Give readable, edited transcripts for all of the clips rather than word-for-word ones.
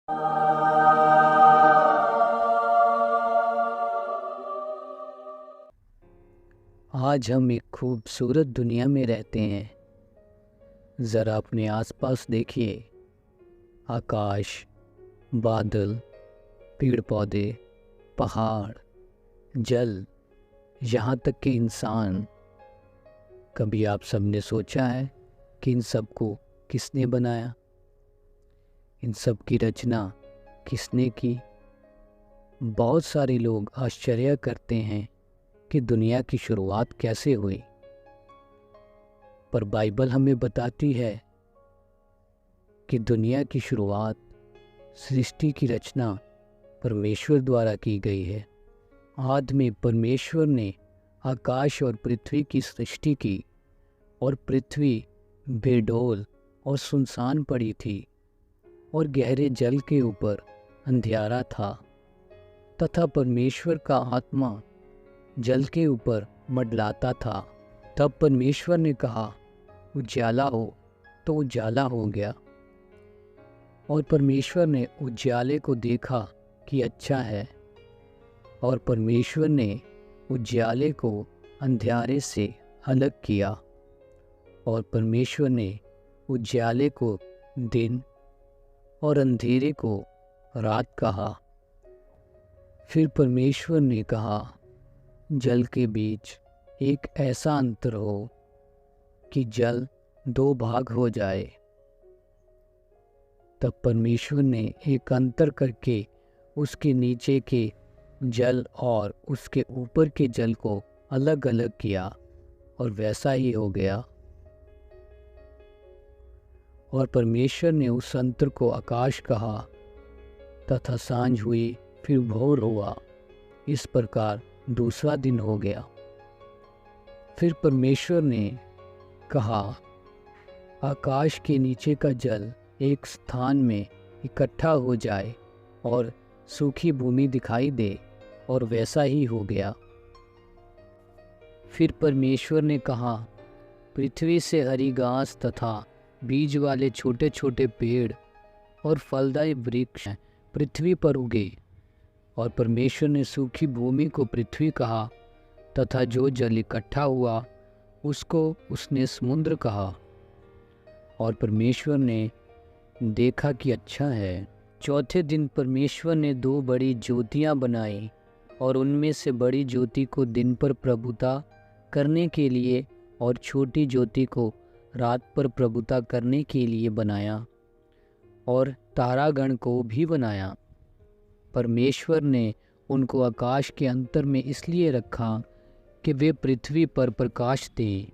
आज हम एक खूबसूरत दुनिया में रहते हैं। ज़रा अपने आसपास देखिए। आकाश, बादल, पेड़ पौधे, पहाड़, जल, यहाँ तक कि इंसान। कभी आप सबने सोचा है कि इन सब को किसने बनाया? इन सब की रचना किसने की? बहुत सारे लोग आश्चर्य करते हैं कि दुनिया की शुरुआत कैसे हुई। पर बाइबल हमें बताती है कि दुनिया की शुरुआत, सृष्टि की रचना परमेश्वर द्वारा की गई है। आदि में परमेश्वर ने आकाश और पृथ्वी की सृष्टि की और पृथ्वी बेडौल और सुनसान पड़ी थी और गहरे जल के ऊपर अंधियारा था तथा परमेश्वर का आत्मा जल के ऊपर मंडलाता था। तब परमेश्वर ने कहा, उजाला हो, तो उजाला हो गया। और परमेश्वर ने उजाले को देखा कि अच्छा है, और परमेश्वर ने उजाले को अंधियारे से अलग किया, और परमेश्वर ने उजाले को दिन और अंधेरे को रात कहा। फिर परमेश्वर ने कहा, जल के बीच एक ऐसा अंतर हो कि जल 2 भाग हो जाए। तब परमेश्वर ने एक अंतर करके उसके नीचे के जल और उसके ऊपर के जल को अलग अलग किया, और वैसा ही हो गया। और परमेश्वर ने उस अंतर को आकाश कहा, तथा सांझ हुई, फिर भोर हुआ। इस प्रकार दूसरा दिन हो गया। फिर परमेश्वर ने कहा, आकाश के नीचे का जल एक स्थान में इकट्ठा हो जाए और सूखी भूमि दिखाई दे, और वैसा ही हो गया। फिर परमेश्वर ने कहा, पृथ्वी से हरी घास तथा बीज वाले छोटे छोटे पेड़ और फलदायी वृक्ष पृथ्वी पर उगे। और परमेश्वर ने सूखी भूमि को पृथ्वी कहा, तथा जो जल इकट्ठा हुआ उसको उसने समुद्र कहा। और परमेश्वर ने देखा कि अच्छा है। चौथे दिन परमेश्वर ने 2 बड़ी ज्योतियां बनाई, और उनमें से बड़ी ज्योति को दिन पर प्रभुता करने के लिए और छोटी ज्योति को रात पर प्रभुता करने के लिए बनाया, और तारागण को भी बनाया। परमेश्वर ने उनको आकाश के अंतर में इसलिए रखा कि वे पृथ्वी पर प्रकाश दें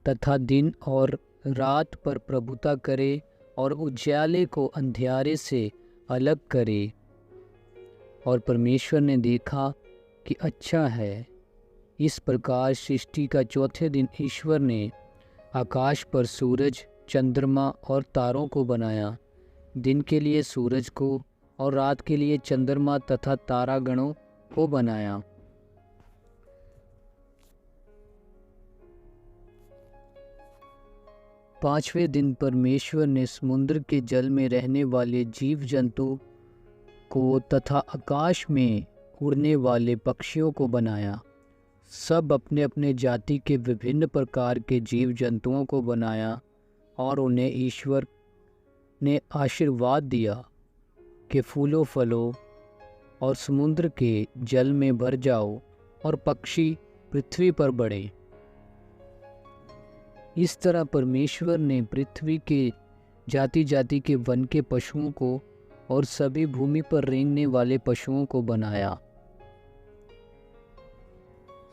तथा दिन और रात पर प्रभुता करे, और उजाले को अंधियारे से अलग करे। और परमेश्वर ने देखा कि अच्छा है। इस प्रकार सृष्टि का चौथे दिन ईश्वर ने आकाश पर सूरज, चंद्रमा और तारों को बनाया, दिन के लिए सूरज को और रात के लिए चंद्रमा तथा तारागणों को बनाया। पांचवें दिन परमेश्वर ने समुद्र के जल में रहने वाले जीव जंतु को तथा आकाश में उड़ने वाले पक्षियों को बनाया। सब अपने अपने जाति के विभिन्न प्रकार के जीव जंतुओं को बनाया, और उन्हें ईश्वर ने आशीर्वाद दिया कि फूलों फलों और समुद्र के जल में भर जाओ, और पक्षी पृथ्वी पर बढ़े। इस तरह परमेश्वर ने पृथ्वी के जाति जाति के वन के पशुओं को और सभी भूमि पर रेंगने वाले पशुओं को बनाया।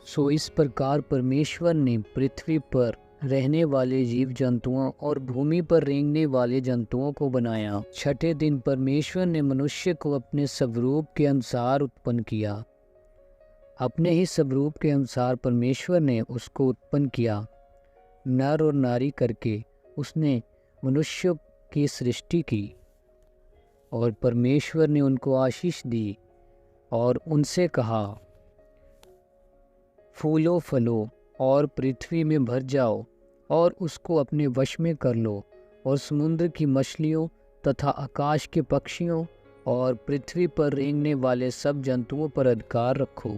सो इस प्रकार परमेश्वर ने पृथ्वी पर रहने वाले जीव जंतुओं और भूमि पर रेंगने वाले जंतुओं को बनाया। छठे दिन परमेश्वर ने मनुष्य को अपने स्वरूप के अनुसार उत्पन्न किया। अपने ही स्वरूप के अनुसार परमेश्वर ने उसको उत्पन्न किया। नर और नारी करके उसने मनुष्य की सृष्टि की, और परमेश्वर ने उनको आशीष दी और उनसे कहा, फूलो फलो और पृथ्वी में भर जाओ और उसको अपने वश में कर लो, और समुद्र की मछलियों तथा आकाश के पक्षियों और पृथ्वी पर रेंगने वाले सब जंतुओं पर अधिकार रखो।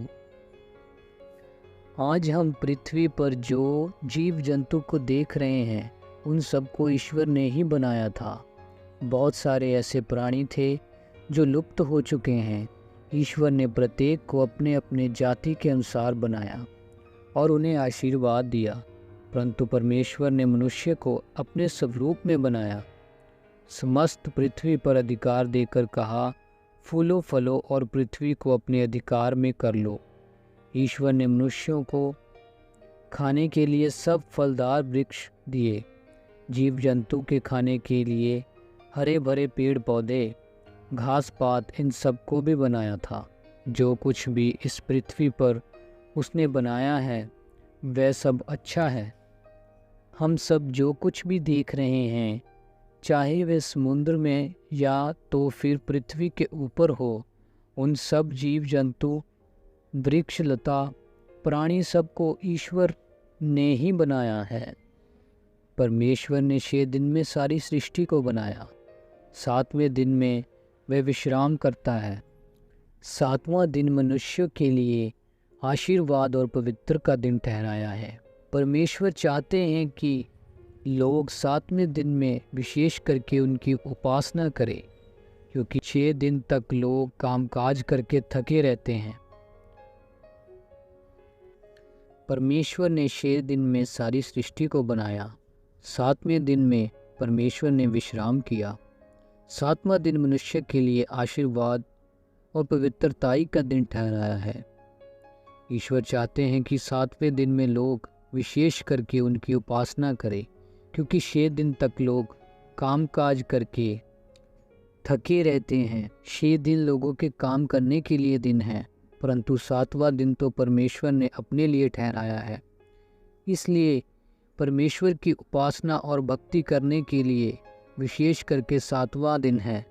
आज हम पृथ्वी पर जो जीव जंतु को देख रहे हैं उन सबको ईश्वर ने ही बनाया था। बहुत सारे ऐसे प्राणी थे जो लुप्त हो चुके हैं। ईश्वर ने प्रत्येक को अपने अपने जाति के अनुसार बनाया और उन्हें आशीर्वाद दिया, परंतु परमेश्वर ने मनुष्य को अपने स्वरूप में बनाया। समस्त पृथ्वी पर अधिकार देकर कहा, फूलो फलो और पृथ्वी को अपने अधिकार में कर लो। ईश्वर ने मनुष्यों को खाने के लिए सब फलदार वृक्ष दिए, जीव जंतु के खाने के लिए हरे भरे पेड़ पौधे, घास पात, इन सब को भी बनाया था। जो कुछ भी इस पृथ्वी पर उसने बनाया है वह सब अच्छा है। हम सब जो कुछ भी देख रहे हैं, चाहे वे समुद्र में या तो फिर पृथ्वी के ऊपर हो, उन सब जीव जंतु, वृक्ष, लता, प्राणी, सबको ईश्वर ने ही बनाया है। परमेश्वर ने 6 दिन में सारी सृष्टि को बनाया। 7वें दिन में वह विश्राम करता है। 7वां दिन मनुष्य के लिए आशीर्वाद और पवित्र का दिन ठहराया है। परमेश्वर चाहते हैं कि लोग 7वें दिन में विशेष करके उनकी उपासना करें, क्योंकि 6 दिन तक लोग कामकाज करके थके रहते हैं। परमेश्वर ने 6 दिन में सारी सृष्टि को बनाया। 7वें दिन में परमेश्वर ने विश्राम किया। 7वां दिन मनुष्य के लिए आशीर्वाद और पवित्रताई का दिन ठहराया है। ईश्वर चाहते हैं कि 7वें दिन में लोग विशेष करके उनकी उपासना करें, क्योंकि 6 दिन तक लोग कामकाज करके थके रहते हैं। 6 दिन लोगों के काम करने के लिए दिन है, परंतु 7वां दिन तो परमेश्वर ने अपने लिए ठहराया है। इसलिए परमेश्वर की उपासना और भक्ति करने के लिए विशेष करके 7वां दिन है।